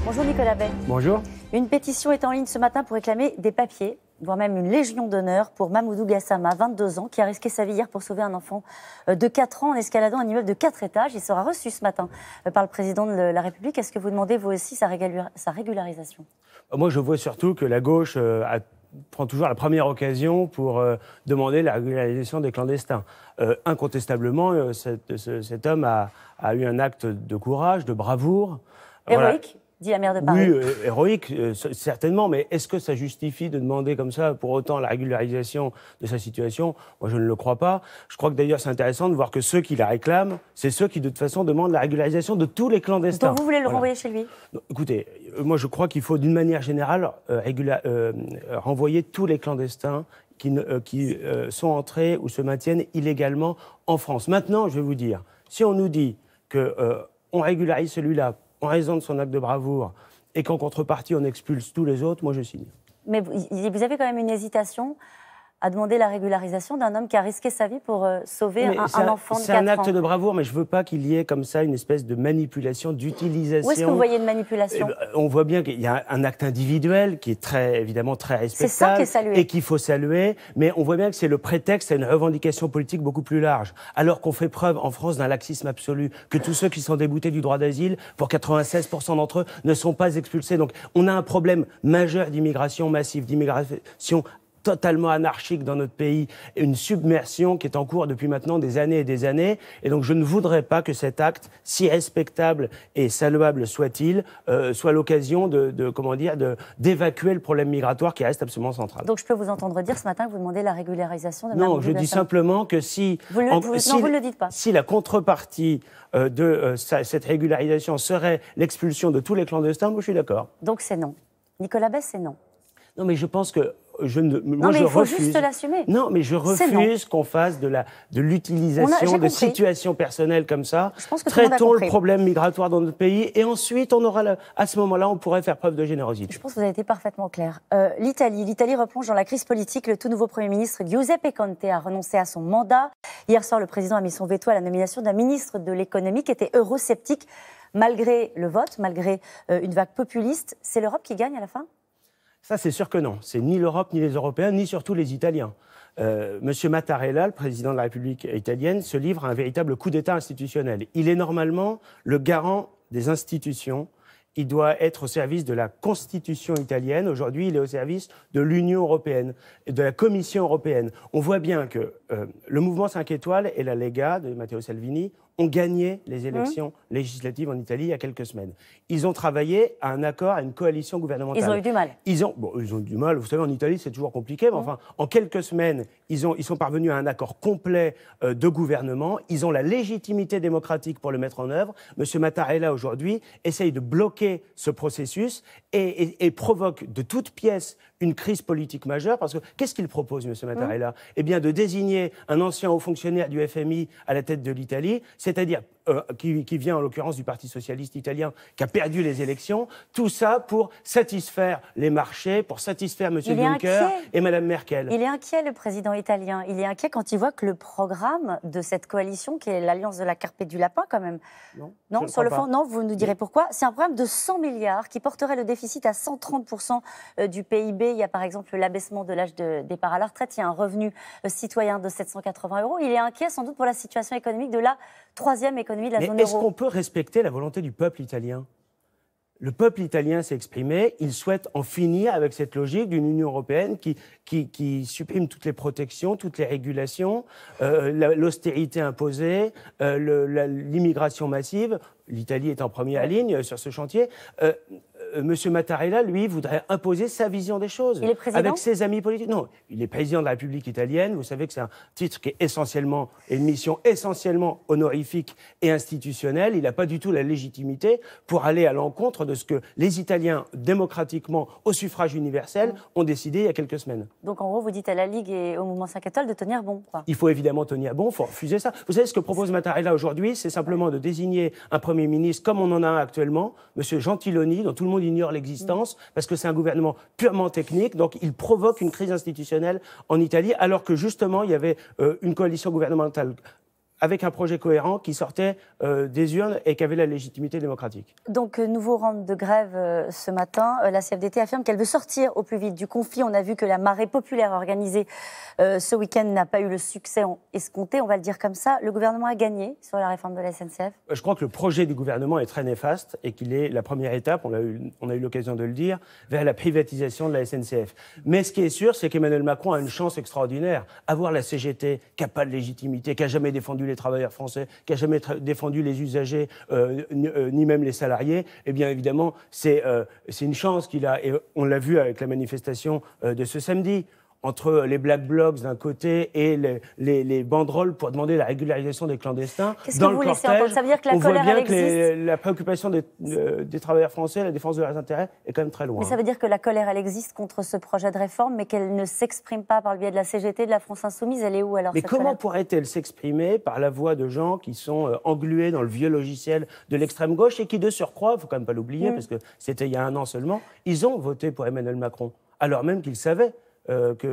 Bonjour Nicolas Bay. Bonjour. Une pétition est en ligne ce matin pour réclamer des papiers, voire même une légion d'honneur pour Mamoudou Gassama, 22 ans, qui a risqué sa vie hier pour sauver un enfant de 4 ans en escaladant un immeuble de 4 étages. Il sera reçu ce matin par le président de la République. Est-ce que vous demandez vous aussi sa régularisation? Moi, je vois surtout que la gauche prend toujours la première occasion pour demander la régularisation des clandestins. Incontestablement, cet homme a eu un acte de courage, de bravoure. Héroïque, voilà. Dit la maire de Paris. Oui, héroïque, certainement, mais est-ce que ça justifie de demander comme ça, pour autant, la régularisation de sa situation? Moi, je ne le crois pas. Je crois que d'ailleurs, c'est intéressant de voir que ceux qui la réclament, c'est ceux qui, de toute façon, demandent la régularisation de tous les clandestins. Donc vous voulez le renvoyer chez lui? Non, écoutez, moi, je crois qu'il faut, d'une manière générale, renvoyer tous les clandestins qui sont entrés ou se maintiennent illégalement en France. Maintenant, je vais vous dire, si on nous dit qu'on régularise celui-là en raison de son acte de bravoure et qu'en contrepartie, on expulse tous les autres, moi, je signe. Mais vous avez quand même une hésitation à demander la régularisation d'un homme qui a risqué sa vie pour sauver un enfant de 4 ans. C'est un acte de bravoure, mais je ne veux pas qu'il y ait comme ça une espèce de manipulation, d'utilisation. Où est-ce que vous voyez une manipulation? On voit bien qu'il y a un acte individuel qui est évidemment très respectable. C'est ça qui est salué. Et qu'il faut saluer, mais on voit bien que c'est le prétexte à une revendication politique beaucoup plus large. Alors qu'on fait preuve en France d'un laxisme absolu, que tous ceux qui sont déboutés du droit d'asile, pour 96% d'entre eux, ne sont pas expulsés. Donc on a un problème majeur d'immigration massive, d'immigration totalement anarchique dans notre pays, une submersion qui est en cours depuis maintenant des années et des années. Et donc je ne voudrais pas que cet acte, si respectable et saluable soit-il, soit l'occasion d'évacuer le problème migratoire qui reste absolument central. Donc je peux vous entendre dire ce matin que vous demandez la régularisation de Mamoudou Gassama. Non, je dis simplement que si... Vous ne le dites pas. Si la contrepartie de cette régularisation serait l'expulsion de tous les clandestins, moi je suis d'accord. Donc c'est non. Nicolas Bay, c'est non. Non, mais je pense que il faut juste l'assumer. Non, mais je refuse qu'on fasse de l'utilisation de situations personnelles comme ça. Traitons le problème migratoire dans notre pays et ensuite, à ce moment-là, on pourrait faire preuve de générosité. Je pense que vous avez été parfaitement clair. L'Italie replonge dans la crise politique. Le tout nouveau Premier ministre Giuseppe Conte a renoncé à son mandat. Hier soir, le président a mis son veto à la nomination d'un ministre de l'économie qui était eurosceptique. Malgré le vote, malgré une vague populiste, c'est l'Europe qui gagne à la fin ? Ça, c'est sûr que non. C'est ni l'Europe, ni les Européens, ni surtout les Italiens. Monsieur Mattarella, le président de la République italienne, se livre à un véritable coup d'État institutionnel. Il est normalement le garant des institutions. Il doit être au service de la Constitution italienne. Aujourd'hui, il est au service de l'Union européenne et de la Commission européenne. On voit bien que le mouvement 5 étoiles et la Lega de Matteo Salvini ont gagné les élections législatives en Italie il y a quelques semaines. Ils ont travaillé à un accord, à une coalition gouvernementale. Ils ont eu du mal. Ils ont eu du mal. Vous savez, en Italie, c'est toujours compliqué. Mais enfin, en quelques semaines, ils sont parvenus à un accord complet de gouvernement. Ils ont la légitimité démocratique pour le mettre en œuvre. Monsieur Mattarella, aujourd'hui, essaye de bloquer ce processus et provoque de toutes pièces une crise politique majeure, parce que qu'est-ce qu'il propose, M. Mattarella? Eh bien, de désigner un ancien haut fonctionnaire du FMI à la tête de l'Italie, c'est-à-dire qui vient en l'occurrence du Parti socialiste italien, qui a perdu les élections, tout ça pour satisfaire les marchés, pour satisfaire M. Juncker et Mme Merkel. Il est inquiet, le président italien. Il est inquiet quand il voit que le programme de cette coalition, qui est l'alliance de la carpe et du lapin, quand même. Non, sur le fond, non, vous nous direz pourquoi. C'est un programme de 100 milliards qui porterait le déficit à 130% du PIB. Il y a par exemple l'abaissement de l'âge de départ à la retraite. Il y a un revenu citoyen de 780 €. Il est inquiet sans doute pour la situation économique de la troisième économie de la zone euro. Mais est-ce qu'on peut respecter la volonté du peuple italien ? Le peuple italien s'est exprimé, il souhaite en finir avec cette logique d'une Union européenne qui supprime toutes les protections, toutes les régulations, l'austérité imposée, l'immigration massive. L'Italie est en première ligne sur ce chantier. Monsieur Mattarella, lui, voudrait imposer sa vision des choses. Il est président ? Avec ses amis politiques. Non, il est président de la République italienne. Vous savez que c'est un titre qui est une mission essentiellement honorifique et institutionnelle. Il n'a pas du tout la légitimité pour aller à l'encontre de ce que les Italiens, démocratiquement, au suffrage universel, ont décidé il y a quelques semaines. Donc en gros, vous dites à la Ligue et au mouvement 5 étoiles de tenir bon, quoi. Il faut évidemment tenir bon, il faut refuser ça. Vous savez ce que propose Mattarella aujourd'hui, c'est simplement de désigner un Premier ministre, comme on en a un actuellement, M. Gentiloni, dont tout le monde ignore l'existence, parce que c'est un gouvernement purement technique, donc il provoque une crise institutionnelle en Italie, alors que justement, il y avait une coalition gouvernementale avec un projet cohérent qui sortait des urnes et qui avait la légitimité démocratique. Donc, nouveau round de grève ce matin. La CFDT affirme qu'elle veut sortir au plus vite du conflit. On a vu que la marée populaire organisée ce week-end n'a pas eu le succès escompté, on va le dire comme ça. Le gouvernement a gagné sur la réforme de la SNCF? Je crois que le projet du gouvernement est très néfaste et qu'il est la première étape, on a eu l'occasion de le dire, vers la privatisation de la SNCF. Mais ce qui est sûr, c'est qu'Emmanuel Macron a une chance extraordinaire. Avoir la CGT qui n'a pas de légitimité, qui n'a jamais défendu les travailleurs français, qui n'a jamais défendu les usagers, ni même les salariés, eh bien évidemment, c'est une chance qu'il a. Et on l'a vu avec la manifestation de ce samedi. Entre les Black Blocs d'un côté et les banderoles pour demander la régularisation des clandestins. Qu'est-ce que vous laissez entendre? Ça veut dire que la colère, elle existe? La préoccupation des travailleurs français, la défense de leurs intérêts est quand même très loin. Mais ça veut dire que la colère, elle existe contre ce projet de réforme, mais qu'elle ne s'exprime pas par le biais de la CGT, de la France Insoumise. Elle est où alors? Mais comment pourrait-elle s'exprimer par la voix de gens qui sont englués dans le vieux logiciel de l'extrême gauche et qui, de surcroît, il ne faut quand même pas l'oublier, parce que c'était il y a 1 an seulement, ils ont voté pour Emmanuel Macron, alors même qu'ils savaient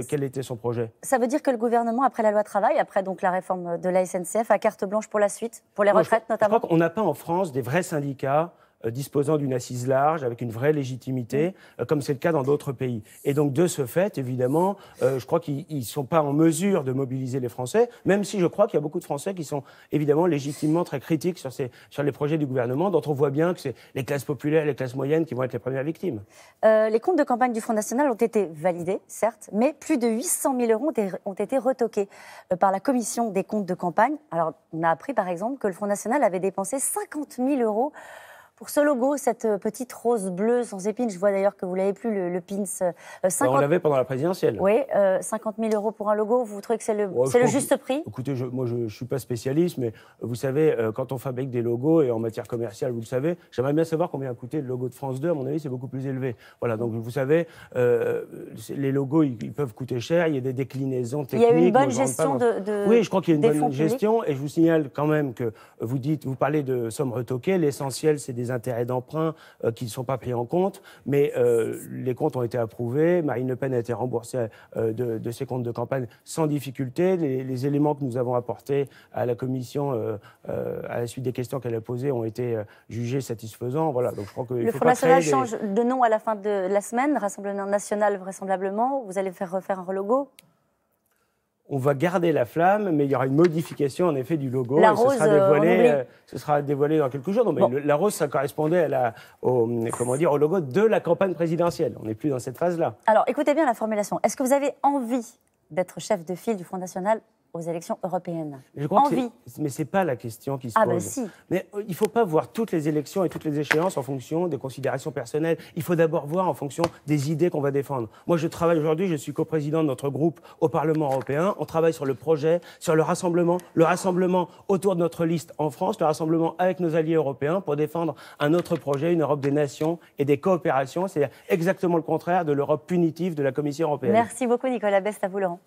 quel était son projet. Ça veut dire que le gouvernement, après la loi travail, après donc la réforme de la SNCF, a carte blanche pour la suite, pour les retraites notamment? Je crois qu'on n'a pas en France des vrais syndicats disposant d'une assise large, avec une vraie légitimité, comme c'est le cas dans d'autres pays. Et donc, de ce fait, évidemment, je crois qu'ils ne sont pas en mesure de mobiliser les Français, même si je crois qu'il y a beaucoup de Français qui sont évidemment légitimement très critiques sur les projets du gouvernement, dont on voit bien que c'est les classes populaires, les classes moyennes qui vont être les premières victimes. Les comptes de campagne du Front National ont été validés, certes, mais plus de 800 000 € ont été retoqués par la commission des comptes de campagne. Alors, on a appris, par exemple, que le Front National avait dépensé 50 000 € pour ce logo, cette petite rose bleue sans épines. Je vois d'ailleurs que vous l'avez plus, le pins. 50... On l'avait pendant la présidentielle. Oui, 50 000 € pour un logo. Vous trouvez que c'est le juste prix? Écoutez, moi je ne suis pas spécialiste, mais vous savez, quand on fabrique des logos, et en matière commerciale, vous le savez, j'aimerais bien savoir combien a coûté le logo de France 2. À mon avis, c'est beaucoup plus élevé. Voilà, donc vous savez, les logos, ils peuvent coûter cher. Il y a des déclinaisons techniques. Il y a une bonne gestion de Oui, je crois qu'il y a une bonne gestion. Et je vous signale quand même que vous parlez de sommes retoquées. L'essentiel, c'est des intérêts d'emprunt qui ne sont pas pris en compte, mais les comptes ont été approuvés. Marine Le Pen a été remboursée de ses comptes de campagne sans difficulté. Les éléments que nous avons apportés à la commission à la suite des questions qu'elle a posées ont été jugés satisfaisants. Voilà, donc je crois que le Front National change de nom à la fin de la semaine, Rassemblement National vraisemblablement. Vous allez refaire un relogo? On va garder la flamme, mais il y aura une modification en effet du logo. La rose, ce sera dévoilé dans quelques jours. Non, mais bon. La rose, ça correspondait au logo de la campagne présidentielle. On n'est plus dans cette phase-là. Alors, écoutez bien la formulation. Est-ce que vous avez envie d'être chef de file du Front National aux élections européennes? Je crois mais ce n'est pas la question qui se pose. Ben si. Mais il ne faut pas voir toutes les élections et toutes les échéances en fonction des considérations personnelles. Il faut d'abord voir en fonction des idées qu'on va défendre. Moi, je travaille aujourd'hui, je suis coprésident de notre groupe au Parlement européen. On travaille sur le projet, sur le rassemblement autour de notre liste en France, le rassemblement avec nos alliés européens pour défendre un autre projet, une Europe des nations et des coopérations. C'est exactement le contraire de l'Europe punitive de la Commission européenne. Merci beaucoup, Nicolas Best. À vous, Laurent.